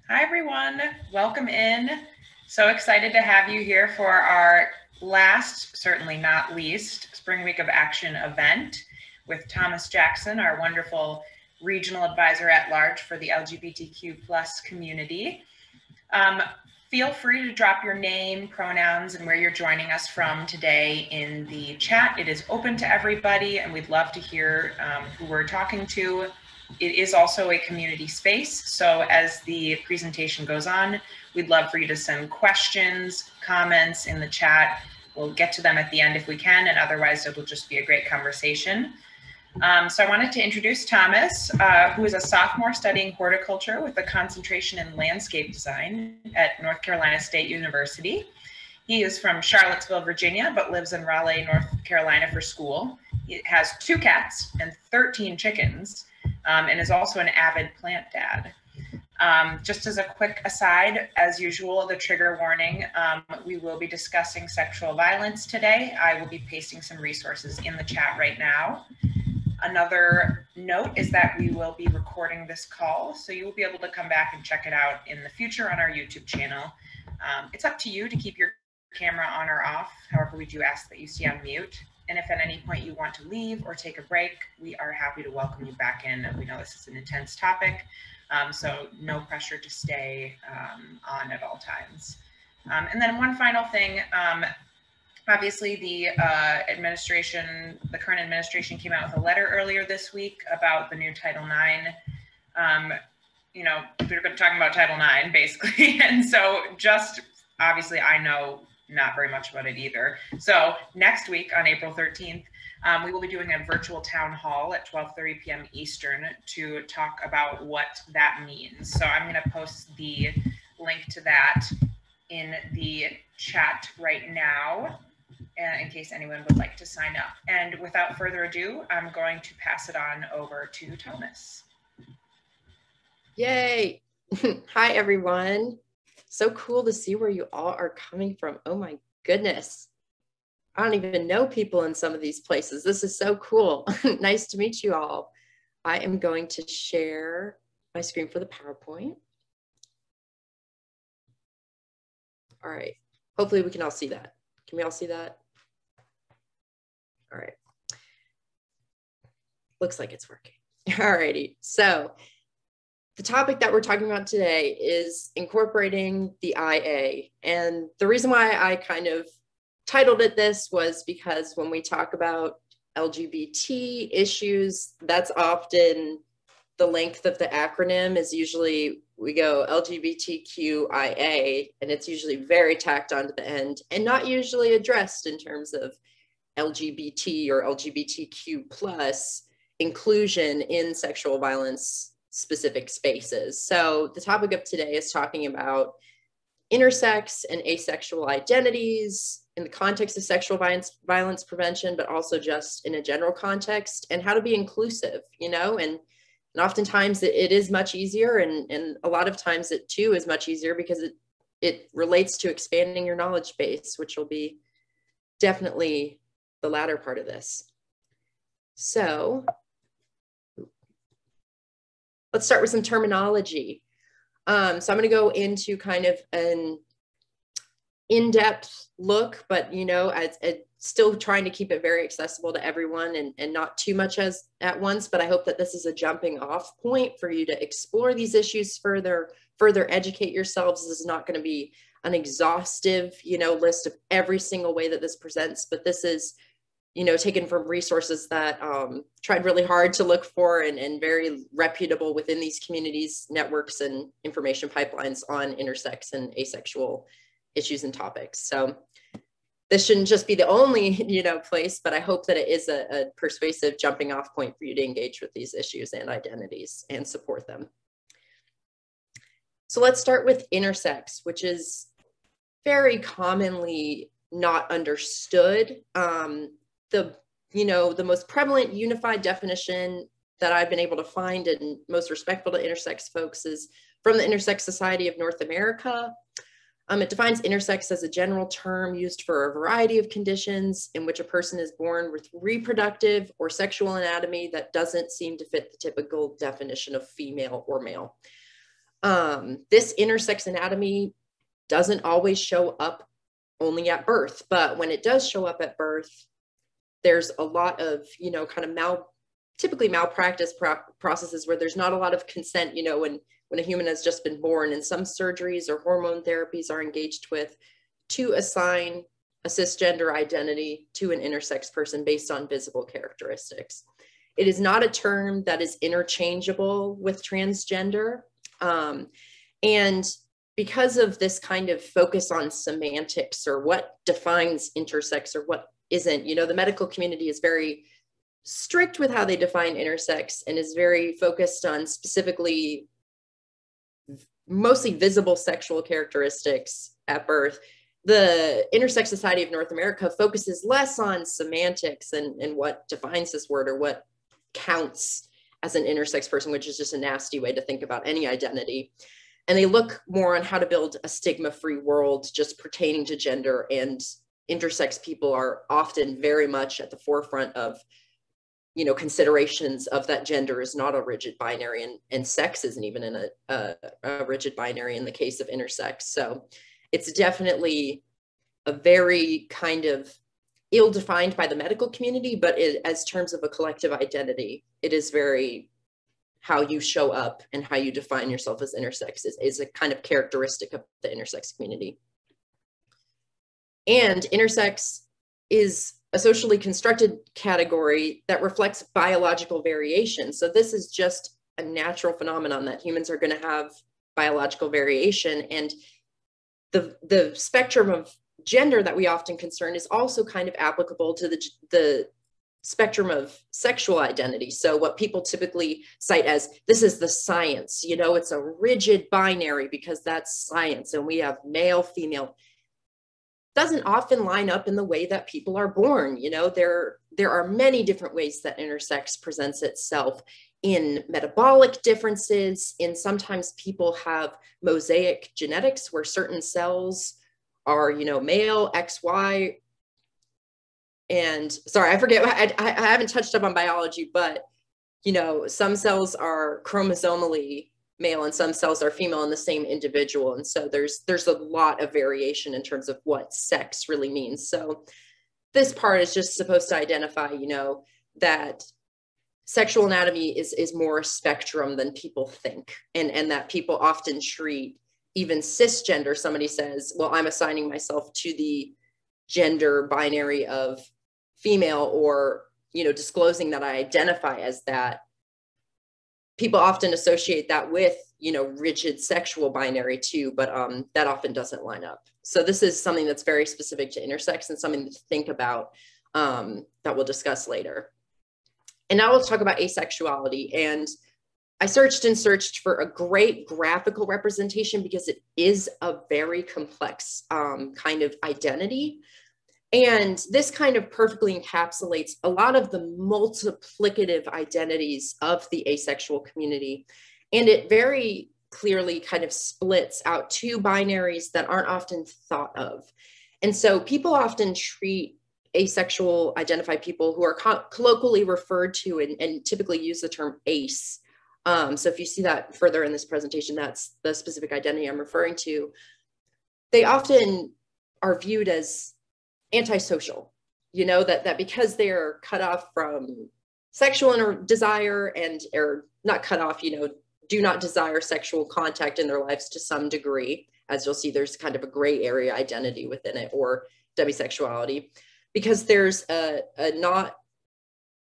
Hi, everyone. Welcome in. So excited to have you here for our last, certainly not least, Spring Week of Action event with Thomas Jackson, our wonderful regional advisor at large for the LGBTQ plus community. Feel free to drop your name, pronouns, and where you're joining us from today in the chat. It is open to everybody, and we'd love to hear who we're talking to. It is also a community space, so as the presentation goes on, we'd love for you to send questions, comments in the chat. We'll get to them at the end if we can, and otherwise it'll just be a great conversation. So I wanted to introduce Thomas, who is a sophomore studying horticulture with a concentration in landscape design at North Carolina State University. He is from Charlottesville, Virginia, but lives in Raleigh, North Carolina for school. He has 2 cats and 13 chickens, and is also an avid plant dad. Just as a quick aside, as usual, the trigger warning, we will be discussing sexual violence today. I will be pasting some resources in the chat right now. Another note is that we will be recording this call, so you will be able to come back and check it out in the future on our YouTube channel. It's up to you to keep your camera on or off. However, we do ask that you stay on mute. And if at any point you want to leave or take a break, we are happy to welcome you back in. We know this is an intense topic, so no pressure to stay on at all times. And then one final thing, obviously the current administration came out with a letter earlier this week about the new Title IX. You know, we're talking about Title IX basically. And so just obviously I know not very much about it either. So next week on April 13th, we will be doing a virtual town hall at 12:30 p.m. Eastern to talk about what that means. So I'm going to post the link to that in the chat right now, in case anyone would like to sign up. And without further ado, I'm going to pass it on over to Thomas. Yay. Hi, everyone. So cool to see where you all are coming from. Oh my goodness. I don't even know people in some of these places. This is so cool. Nice to meet you all. I am going to share my screen for the PowerPoint. All right. Hopefully we can all see that. Can we all see that? All right. Looks like it's working. All righty. So the topic that we're talking about today is incorporating the IA. And the reason why I kind of titled it this was because when we talk about LGBT issues, that's often the length of the acronym is usually, we go LGBTQIA, and it's usually very tacked onto the end and not usually addressed in terms of LGBT or LGBTQ plus inclusion in sexual violence specific spaces. So the topic of today is talking about intersex and asexual identities in the context of sexual violence prevention, but also just in a general context, and how to be inclusive, you know, and oftentimes it is much easier, and a lot of times it too is much easier because it relates to expanding your knowledge base, which will be definitely the latter part of this. So let's start with some terminology. So I'm going to go into kind of an in-depth look, but you know, still trying to keep it very accessible to everyone and not too much at once. But I hope that this is a jumping off point for you to explore these issues further educate yourselves. This is not going to be an exhaustive, you know, list of every single way that this presents, but this is, you know, taken from resources that tried really hard to look for and very reputable within these communities, networks, and information pipelines on intersex and asexual issues and topics. So this shouldn't just be the only, you know, place, but I hope that it is a persuasive jumping off point for you to engage with these issues and identities and support them. So let's start with intersex, which is very commonly not understood. The most prevalent unified definition that I've been able to find and most respectful to intersex folks is from the Intersex Society of North America. It defines intersex as a general term used for a variety of conditions in which a person is born with reproductive or sexual anatomy that doesn't seem to fit the typical definition of female or male. This intersex anatomy doesn't always show up only at birth, but when it does show up at birth, there's a lot of, kind of typically malpractice processes where there's not a lot of consent, when a human has just been born, and some surgeries or hormone therapies are engaged with to assign a cisgender identity to an intersex person based on visible characteristics. It is not a term that is interchangeable with transgender. And because of this kind of focus on semantics or what defines intersex or what isn't, the medical community is very strict with how they define intersex and is very focused on specifically mostly visible sexual characteristics at birth. The Intersex Society of North America focuses less on semantics and what defines this word or what counts as an intersex person, which is just a nasty way to think about any identity. And they look more on how to build a stigma-free world just pertaining to gender, and intersex people are often very much at the forefront of considerations of that gender is not a rigid binary, and sex isn't even in a rigid binary in the case of intersex. So it's definitely a very kind of ill-defined by the medical community, but as terms of a collective identity, it is very how you show up and how you define yourself as intersex is a kind of characteristic of the intersex community. And intersex is a socially constructed category that reflects biological variation. So this is just a natural phenomenon that humans are going to have biological variation. And the spectrum of gender that we often concern is also kind of applicable to the spectrum of sexual identity. So what people typically cite as, this is the science, it's a rigid binary because that's science, and we have male, female, doesn't often line up in the way that people are born. There are many different ways that intersex presents itself in metabolic differences, in sometimes people have mosaic genetics where certain cells are, male, XY. And sorry, I forget, I haven't touched up on biology, but, some cells are chromosomally male and some cells are female in the same individual. And so there's a lot of variation in terms of what sex really means. So this part is just supposed to identify, that sexual anatomy is more a spectrum than people think. And that people often treat even cisgender, somebody says, well, I'm assigning myself to the gender binary of female, or, disclosing that I identify as that. People often associate that with, rigid sexual binary too, but that often doesn't line up. So this is something that's very specific to intersex and something to think about that we'll discuss later. And now we'll talk about asexuality. And I searched for a great graphical representation because it is a very complex kind of identity. And this kind of perfectly encapsulates a lot of the multiplicative identities of the asexual community. And it very clearly kind of splits out two binaries that aren't often thought of. And so people often treat asexual identified people who are colloquially referred to and typically use the term ace. So if you see that further in this presentation, that's the specific identity I'm referring to. They often are viewed as antisocial, that because they're cut off from sexual desire or not cut off, do not desire sexual contact in their lives to some degree. As you'll see, there's kind of a gray area identity within it, or demisexuality, because there's a not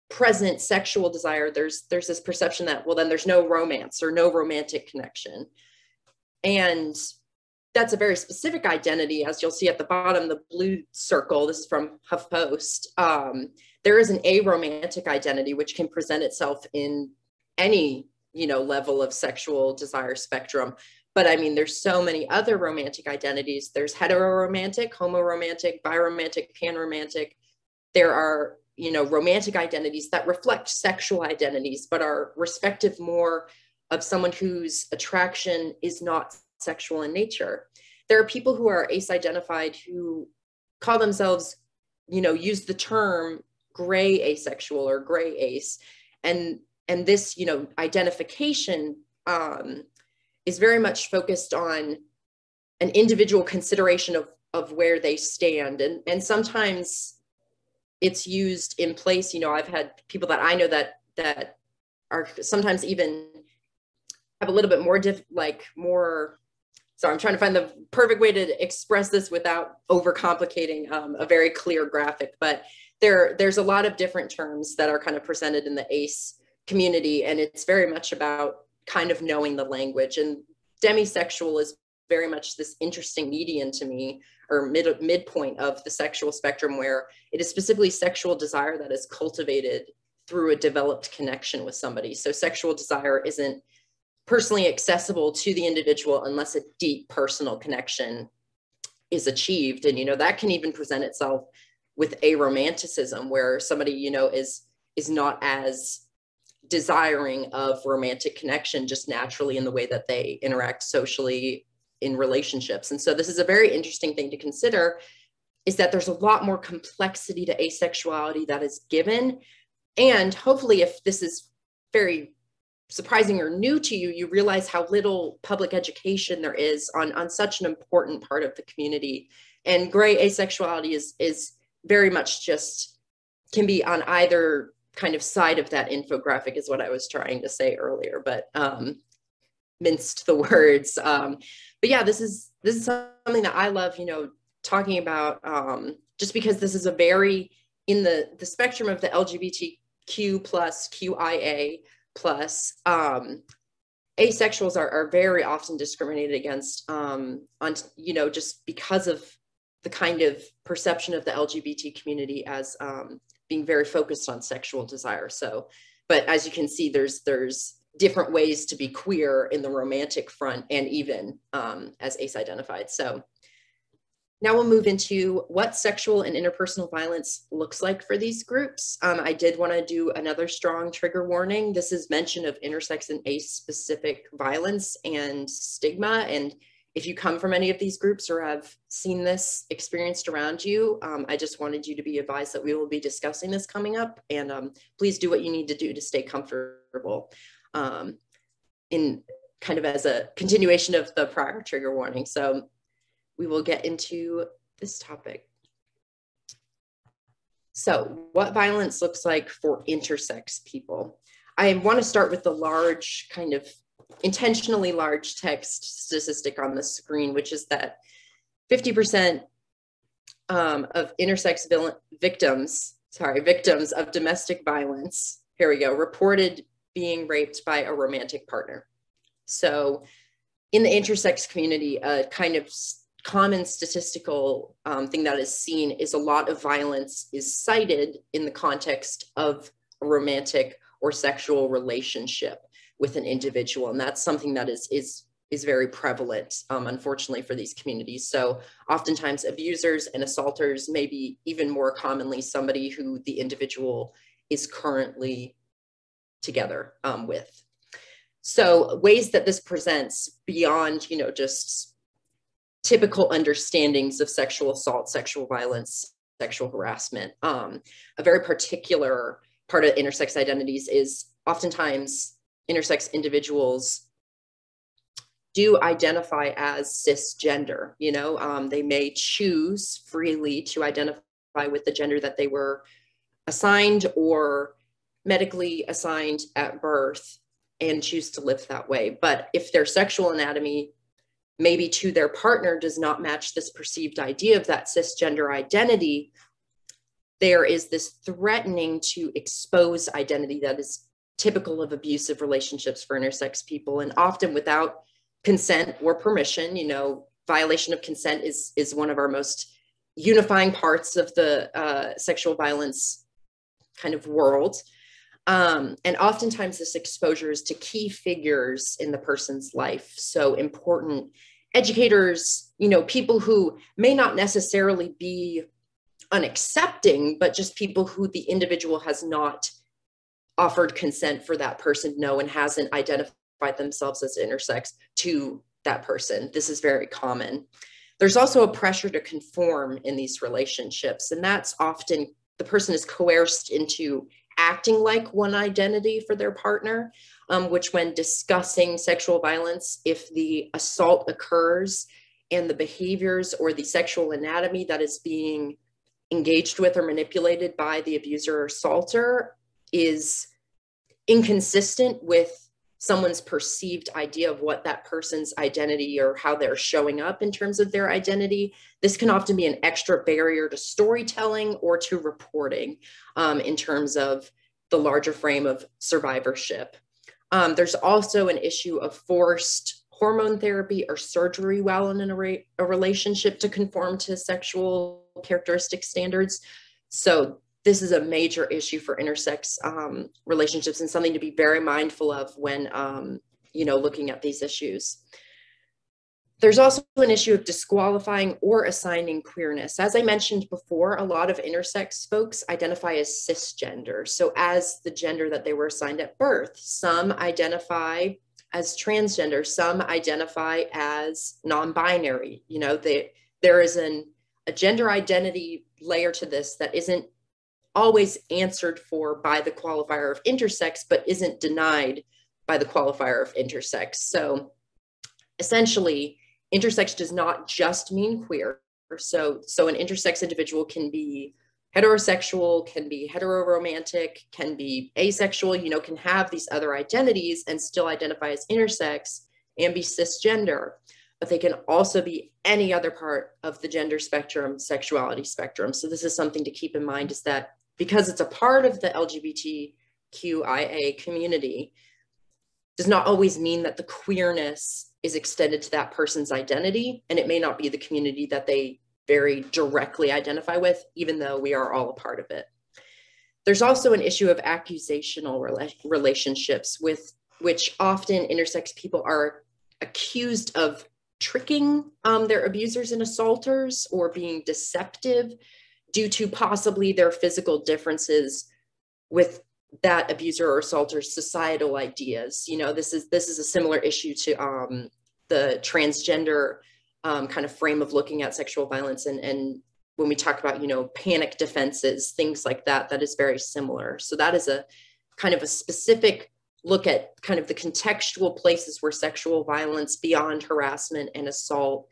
present sexual desire. There's this perception that, well, then there's no romance or no romantic connection. And that's a very specific identity, as you'll see at the bottom, the blue circle. This is from HuffPost. There is an aromantic identity, which can present itself in any, level of sexual desire spectrum. But I mean, there's so many other romantic identities. There's heteroromantic, homoromantic, biromantic, panromantic. There are, romantic identities that reflect sexual identities, but are respective more of someone whose attraction is not sexual in nature. There are people who are ace-identified who call themselves, use the term gray asexual or gray ace. And this, identification is very much focused on an individual consideration of where they stand. And sometimes it's used in place, you know, I've had people that I know that are sometimes even have a little bit more sorry, I'm trying to find the perfect way to express this without overcomplicating a very clear graphic, but there's a lot of different terms that are kind of presented in the ACE community, and it's very much about kind of knowing the language. And demisexual is very much this interesting median to me, or midpoint of the sexual spectrum, where it is specifically sexual desire that is cultivated through a developed connection with somebody. So sexual desire isn't personally accessible to the individual unless a deep personal connection is achieved. And, you know, that can even present itself with aromanticism, where somebody, you know, is not as desiring of romantic connection just naturally in the way that they interact socially in relationships. And so this is a very interesting thing to consider, is that there's a lot more complexity to asexuality that is given. And hopefully, if this is very surprising or new to you, you realize how little public education there is on such an important part of the community. And gray asexuality is very much just can be on either kind of side of that infographic, is what I was trying to say earlier, but minced the words. But yeah, this is something that I love, you know, talking about, just because this is a very, in the spectrum of the LGBTQ plus QIA plus, asexuals are very often discriminated against on, you know, just because of the kind of perception of the LGBT community as being very focused on sexual desire. So, but as you can see, there's different ways to be queer in the romantic front, and even as ace identified. So now we'll move into what sexual and interpersonal violence looks like for these groups. I did want to do another strong trigger warning. This is mention of intersex and ace specific violence and stigma. And if you come from any of these groups or have seen this experienced around you, I just wanted you to be advised that we will be discussing this coming up, and please do what you need to do to stay comfortable, in kind of as a continuation of the prior trigger warning. So we will get into this topic. So what violence looks like for intersex people. I want to start with the large, kind of intentionally large text statistic on the screen, which is that 50% of intersex victims of domestic violence, here we go, reported being raped by a romantic partner. So in the intersex community, a kind of common statistical thing that is seen is a lot of violence is cited in the context of a romantic or sexual relationship with an individual. And that's something that is very prevalent, unfortunately, for these communities. So oftentimes abusers and assaulters may be even more commonly somebody who the individual is currently together with. So ways that this presents beyond, you know, just typical understandings of sexual assault, sexual violence, sexual harassment. A very particular part of intersex identities is oftentimes intersex individuals do identify as cisgender. You know, they may choose freely to identify with the gender that they were assigned or medically assigned at birth and choose to live that way. But if their sexual anatomy maybe to their partner does not match this perceived idea of that cisgender identity, there is this threatening to expose identity that is typical of abusive relationships for intersex people, and often without consent or permission. You know, violation of consent is one of our most unifying parts of the sexual violence kind of world. And oftentimes this exposure is to key figures in the person's life. So important educators, you know, people who may not necessarily be unaccepting, but just people who the individual has not offered consent for that person to know and hasn't identified themselves as intersex to that person. This is very common. There's also a pressure to conform in these relationships, and that's often the person is coerced into acting like one identity for their partner. which when discussing sexual violence, if the assault occurs and the behaviors or the sexual anatomy that is being engaged with or manipulated by the abuser or assaulter is inconsistent with someone's perceived idea of what that person's identity or how they're showing up in terms of their identity, this can often be an extra barrier to storytelling or to reporting in terms of the larger frame of survivorship. There's also an issue of forced hormone therapy or surgery while in a relationship to conform to sexual characteristic standards. So this is a major issue for intersex relationships and something to be very mindful of when, looking at these issues. There's also an issue of disqualifying or assigning queerness. As I mentioned before, a lot of intersex folks identify as cisgender, so as the gender that they were assigned at birth. Some identify as transgender, some identify as non-binary. There is a gender identity layer to this that isn't always answered for by the qualifier of intersex, but isn't denied by the qualifier of intersex. So essentially, intersex does not just mean queer. So an intersex individual can be heterosexual, can be heteroromantic, can be asexual, can have these other identities and still identify as intersex and be cisgender. But they can also be any other part of the gender spectrum, sexuality spectrum. So this is something to keep in mind, is that because it's a part of the LGBTQIA community, does not always mean that the queerness is extended to that person's identity, and it may not be the community that they very directly identify with, even though we are all a part of it. There's also an issue of accusational relationships, with which often intersex people are accused of tricking their abusers and assaulters or being deceptive due to possibly their physical differences with that abuser or assaulter's societal ideas. This is a similar issue to the transgender kind of frame of looking at sexual violence. And when we talk about, panic defenses, things like that, that is very similar. So that is a kind of a specific look at kind of the contextual places where sexual violence beyond harassment and assault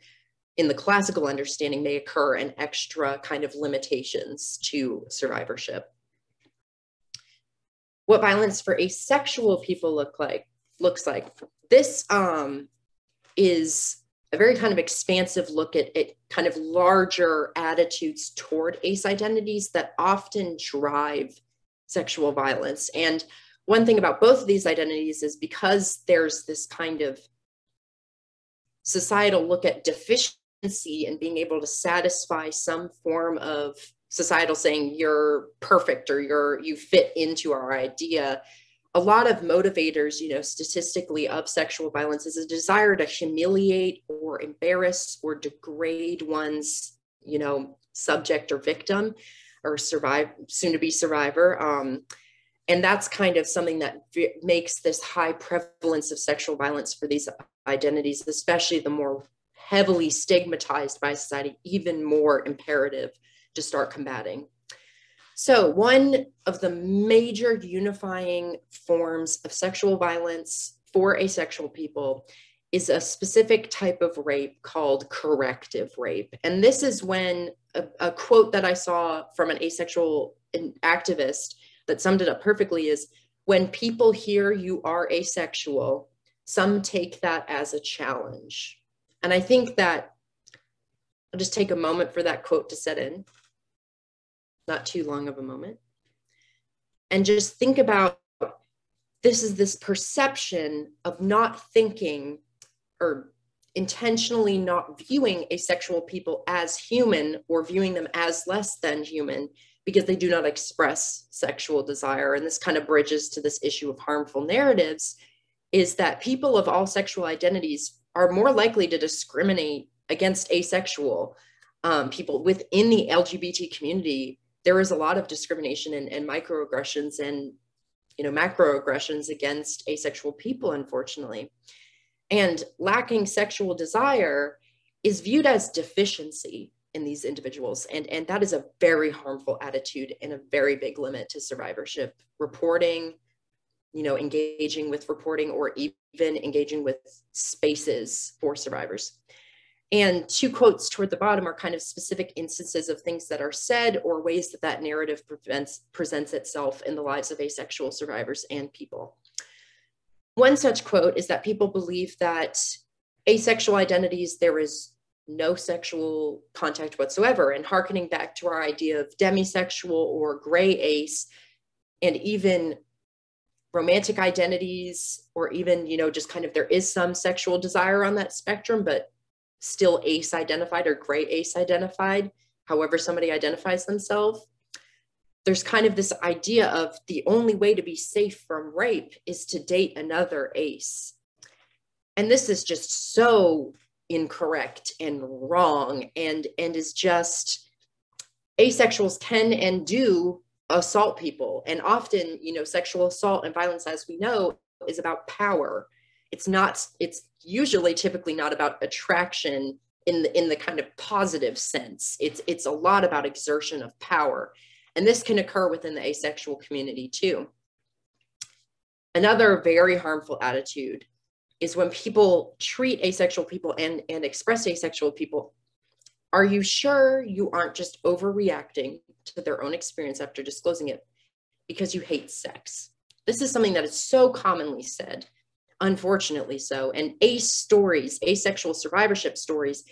in the classical understanding may occur, and extra kind of limitations to survivorship. What violence for asexual people looks like. This is a very kind of expansive look at kind of larger attitudes toward ace identities that often drive sexual violence. And one thing about both of these identities is because there's this kind of societal look at deficiency and being able to satisfy some form of societal saying you're perfect or you fit into our idea. A lot of motivators, statistically, of sexual violence is a desire to humiliate or embarrass or degrade one's, subject or victim or soon to be survivor. And that's kind of something that makes this high prevalence of sexual violence for these identities, especially the more heavily stigmatized by society, even more imperative to start combating. So one of the major unifying forms of sexual violence for asexual people is a specific type of rape called corrective rape. And this is when a quote that I saw from an asexual activist that summed it up perfectly is, when people hear you are asexual, some take that as a challenge. And I think that I'll just take a moment for that quote to set in. Not too long of a moment. And just think about, this is this perception of not thinking or intentionally not viewing asexual people as human or viewing them as less than human because they do not express sexual desire. And this kind of bridges to this issue of harmful narratives, is that people of all sexual identities are more likely to discriminate against asexual people within the LGBT community. There is a lot of discrimination and microaggressions and macroaggressions against asexual people, unfortunately. And lacking sexual desire is viewed as deficiency in these individuals. And that is a very harmful attitude and a very big limit to survivorship reporting, engaging with reporting or even engaging with spaces for survivors. And 2 quotes toward the bottom are kind of specific instances of things that are said or ways that that narrative presents itself in the lives of asexual survivors and people. One such quote is that people believe that asexual identities, there is no sexual contact whatsoever. And hearkening back to our idea of demisexual or gray ace, and even romantic identities, or even, just kind of there is some sexual desire on that spectrum, but still ace identified or gray ace identified, however somebody identifies themselves. There's kind of this idea of the only way to be safe from rape is to date another ace. And this is just so incorrect and wrong, and is just, asexuals can and do assault people. And often, sexual assault and violence, as we know, is about power. It's usually typically not about attraction in the kind of positive sense. It's a lot about exertion of power. And this can occur within the asexual community too. Another very harmful attitude is when people treat asexual people and express asexual people. Are you sure you aren't just overreacting to their own experience after disclosing it because you hate sex? This is something that is so commonly said, unfortunately so. And ace stories, asexual survivorship stories,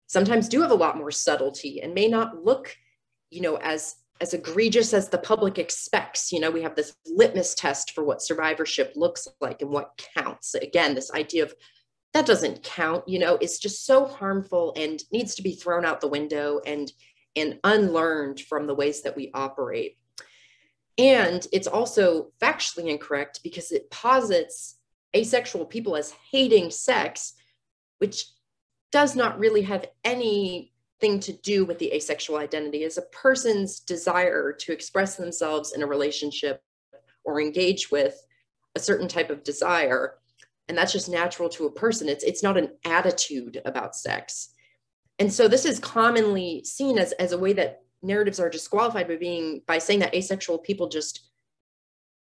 sometimes do have a lot more subtlety and may not look, as egregious as the public expects. We have this litmus test for what survivorship looks like and what counts. Again, this idea of that doesn't count, it's just so harmful and needs to be thrown out the window and unlearned from the ways that we operate. And it's also factually incorrect because it posits asexual people as hating sex, which does not really have anything to do with the asexual identity. As a person's desire to express themselves in a relationship or engage with a certain type of desire, and that's just natural to a person. It's not an attitude about sex. And so this is commonly seen as a way that narratives are disqualified by saying that asexual people just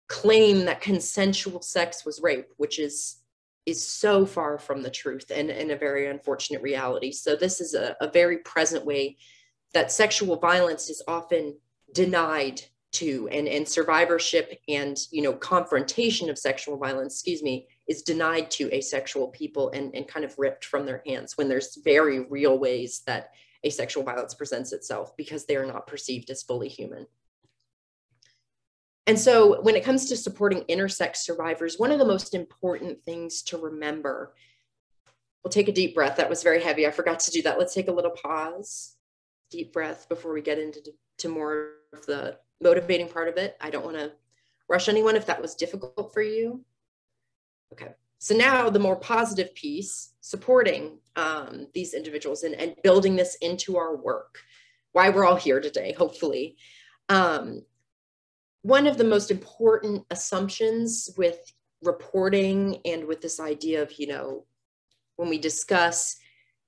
claim that consensual sex was rape, which is so far from the truth and a very unfortunate reality. So this is a very present way that sexual violence is often denied to, and survivorship and confrontation of sexual violence, is denied to asexual people and kind of ripped from their hands, when there's very real ways that asexual violence presents itself because they are not perceived as fully human. And so when it comes to supporting intersex survivors, one of the most important things to remember, we'll take a deep breath. That was very heavy. I forgot to do that. Let's take a little pause, deep breath before we get into more of the motivating part of it. I don't want to rush anyone if that was difficult for you. Okay, so now the more positive piece, supporting these individuals and building this into our work, why we're all here today, hopefully. One of the most important assumptions with reporting and with this idea of, when we discuss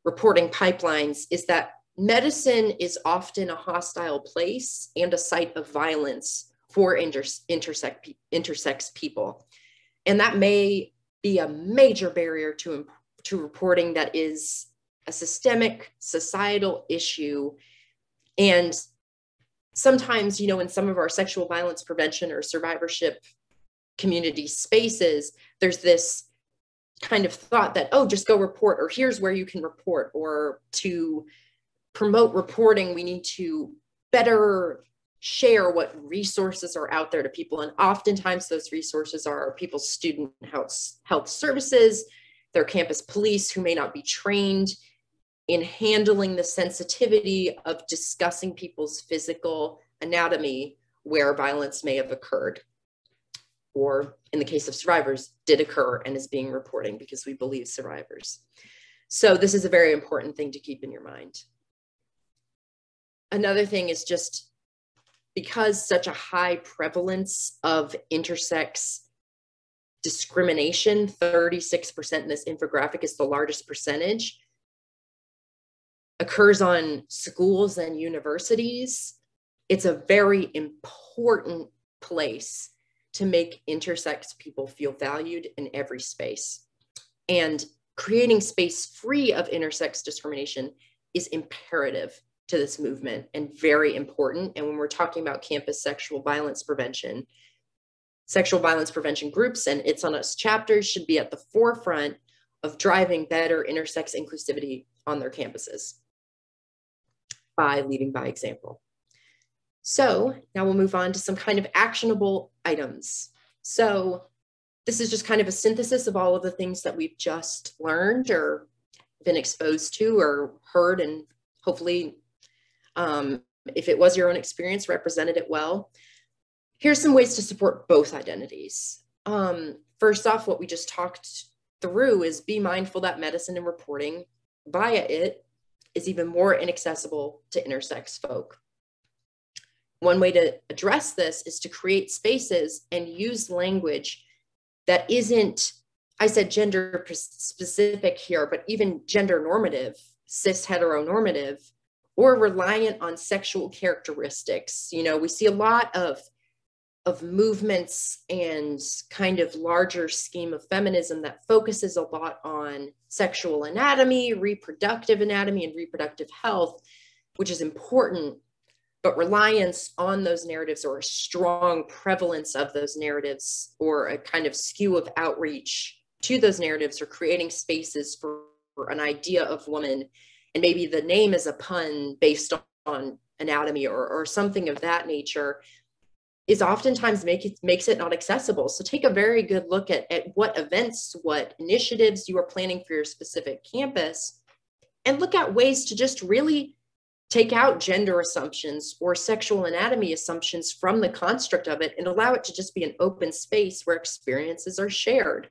reporting pipelines, is that medicine is often a hostile place and a site of violence for intersex people. And that may be a major barrier to reporting that is a systemic societal issue. And sometimes, in some of our sexual violence prevention or survivorship community spaces, there's this kind of thought that, oh, just go report, or here's where you can report, or to promote reporting, we need to better share what resources are out there to people. And oftentimes those resources are people's student health services, their campus police who may not be trained in handling the sensitivity of discussing people's physical anatomy where violence may have occurred, or in the case of survivors, did occur and is being reporting because we believe survivors. So this is a very important thing to keep in your mind. Another thing is just because such a high prevalence of intersex discrimination, 36% in this infographic is the largest percentage, occurs on schools and universities, it's a very important place to make intersex people feel valued in every space. And creating space free of intersex discrimination is imperative to this movement and very important. And when we're talking about campus sexual violence prevention groups and It's On Us chapters should be at the forefront of driving better intersex inclusivity on their campuses by leading by example. So now we'll move on to some kind of actionable items. So this is just kind of a synthesis of all of the things that we've just learned or been exposed to or heard, and hopefully, if it was your own experience, represented it well. Here's some ways to support both identities. First off, what we just talked through is be mindful that medicine and reporting via it is even more inaccessible to intersex folk. One way to address this is to create spaces and use language that isn't, I said gender specific here, but even gender normative, cis heteronormative, or reliant on sexual characteristics. You know, we see a lot of movements and kind of larger scheme of feminism that focuses a lot on sexual anatomy, reproductive anatomy, and reproductive health, which is important, but reliance on those narratives or a strong prevalence of those narratives or a kind of skew of outreach to those narratives or creating spaces for an idea of woman. And maybe the name is a pun based on anatomy or something of that nature, is oftentimes makes it not accessible. So take a very good look at what events, what initiatives you are planning for your specific campus, and look at ways to just really take out gender assumptions or sexual anatomy assumptions from the construct of it and allow it to just be an open space where experiences are shared.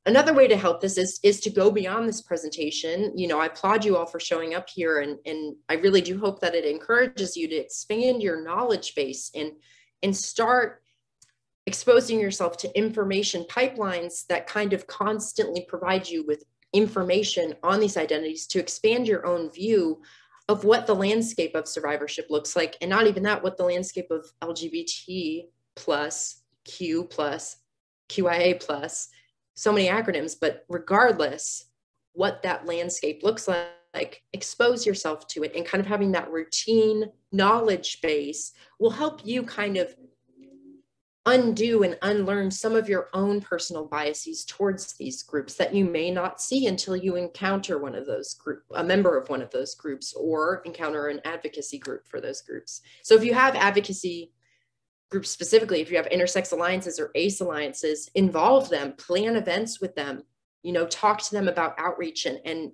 Another way to help this is to go beyond this presentation. You know, I applaud you all for showing up here, and I really do hope that it encourages you to expand your knowledge base and start exposing yourself to information pipelines that kind of constantly provide you with information on these identities to expand your own view of what the landscape of survivorship looks like, and not even that, what the landscape of LGBT plus, Q plus, QIA plus, so many acronyms, but regardless what that landscape looks like, expose yourself to it, and kind of having that routine knowledge base will help you kind of undo and unlearn some of your own personal biases towards these groups that you may not see until you encounter one of those a member of one of those groups, or encounter an advocacy group for those groups. So if you have advocacy groups, specifically if you have intersex alliances or ACE alliances, involve them, plan events with them, you know, talk to them about outreach and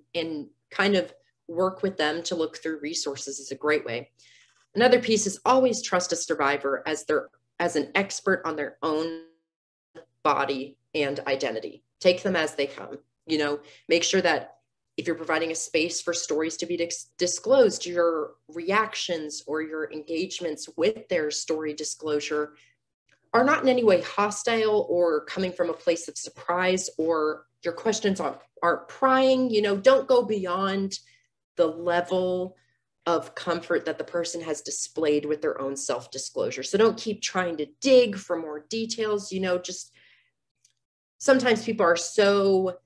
kind of work with them to look through resources is a great way. Another piece is always trust a survivor as an expert on their own body and identity. Take them as they come. You know, make sure that if you're providing a space for stories to be disclosed, your reactions or your engagements with their story disclosure are not in any way hostile or coming from a place of surprise, or your questions aren't prying. You know, don't go beyond the level of comfort that the person has displayed with their own self-disclosure. So don't keep trying to dig for more details. You know, just sometimes people are so,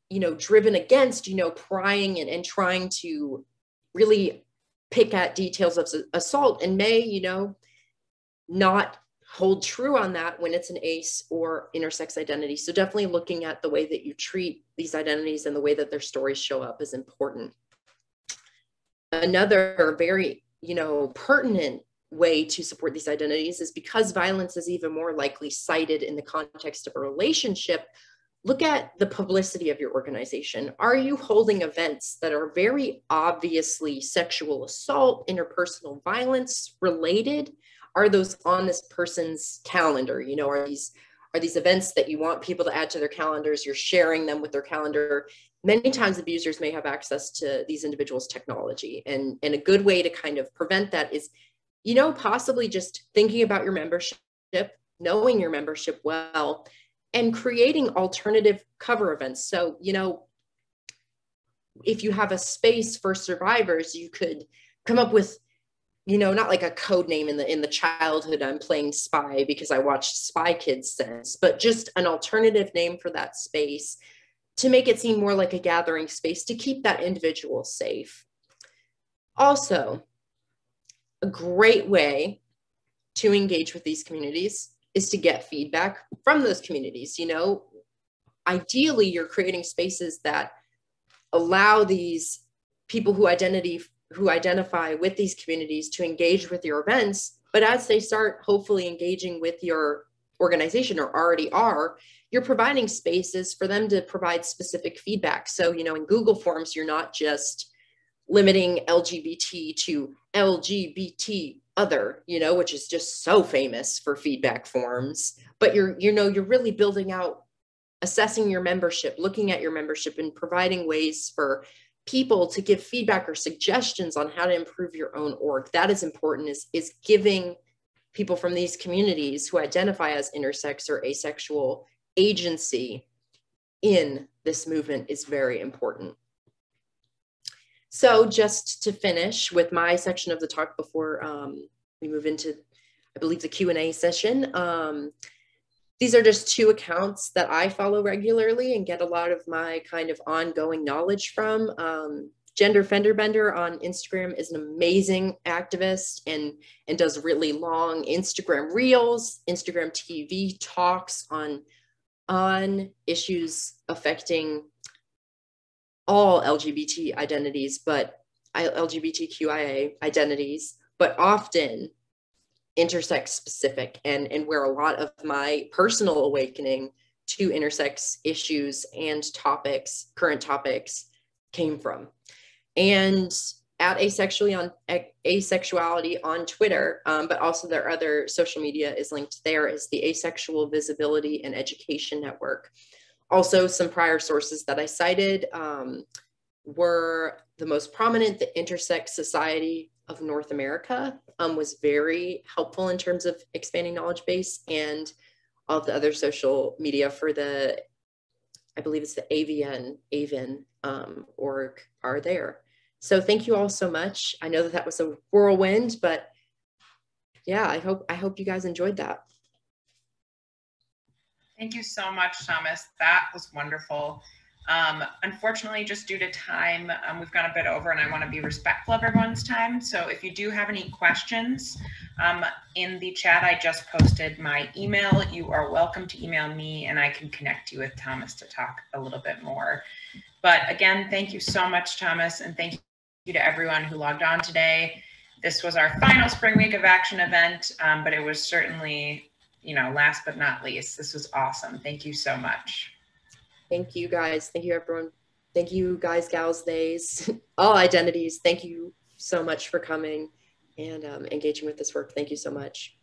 you know, driven against, you know, prying and trying to really pick at details of assault, and may, you know, not hold true on that when it's an ACE or intersex identity. So definitely looking at the way that you treat these identities and the way that their stories show up is important. Another very, you know, pertinent way to support these identities is because violence is even more likely cited in the context of a relationship. Look at the publicity of your organization. Are you holding events that are very obviously sexual assault, interpersonal violence related? Are those on this person's calendar? You know, are these events that you want people to add to their calendars? You're sharing them with their calendar. Many times abusers may have access to these individuals' technology. And a good way to kind of prevent that is, you know, possibly just thinking about your membership, knowing your membership well, and creating alternative cover events. So, you know, if you have a space for survivors, you could come up with you know, not like a code name in the childhood I'm playing spy because I watched Spy Kids since, but just an alternative name for that space to make it seem more like a gathering space to keep that individual safe. Also, a great way to engage with these communities is to get feedback from those communities. You know, ideally, you're creating spaces that allow these people who identify with these communities to engage with your events. But as they start hopefully engaging with your organization, or already are, you're providing spaces for them to provide specific feedback. So, you know, in Google Forms, you're not just limiting LGBT to LGBT other, you know, which is just so famous for feedback forms, but you're really building out, assessing your membership, looking at your membership, and providing ways for people to give feedback or suggestions on how to improve your own org. That is important, is giving people from these communities who identify as intersex or asexual agency in this movement is very important. So just to finish with my section of the talk before we move into, I believe, the Q&A session, these are just two accounts that I follow regularly and get a lot of my kind of ongoing knowledge from. Gender Fender Bender on Instagram is an amazing activist and does really long Instagram reels, Instagram TV talks on issues affecting all LGBT identities, but LGBTQIA identities, but often intersex specific, and where a lot of my personal awakening to intersex issues and topics, current topics, came from. And at Asexuality on Twitter, but also their other social media is linked there, is the Asexual Visibility and Education Network. Also, some prior sources that I cited were the most prominent, the Intersex Society of North America was very helpful in terms of expanding knowledge base, and all of the other social media for the, I believe it's the AVN org are there. So thank you all so much. I know that was a whirlwind, but yeah, I hope you guys enjoyed that. Thank you so much, Thomas. That was wonderful. Unfortunately, just due to time, we've gone a bit over, and I want to be respectful of everyone's time. So if you do have any questions, in the chat, I just posted my email. You are welcome to email me, and I can connect you with Thomas to talk a little bit more. But again, thank you so much, Thomas, and thank you to everyone who logged on today. This was our final Spring Week of Action event, but it was certainly, you know, last but not least, this was awesome. Thank you so much. Thank you, guys. Thank you, everyone. Thank you, guys, gals, theys, all identities. Thank you so much for coming and engaging with this work. Thank you so much.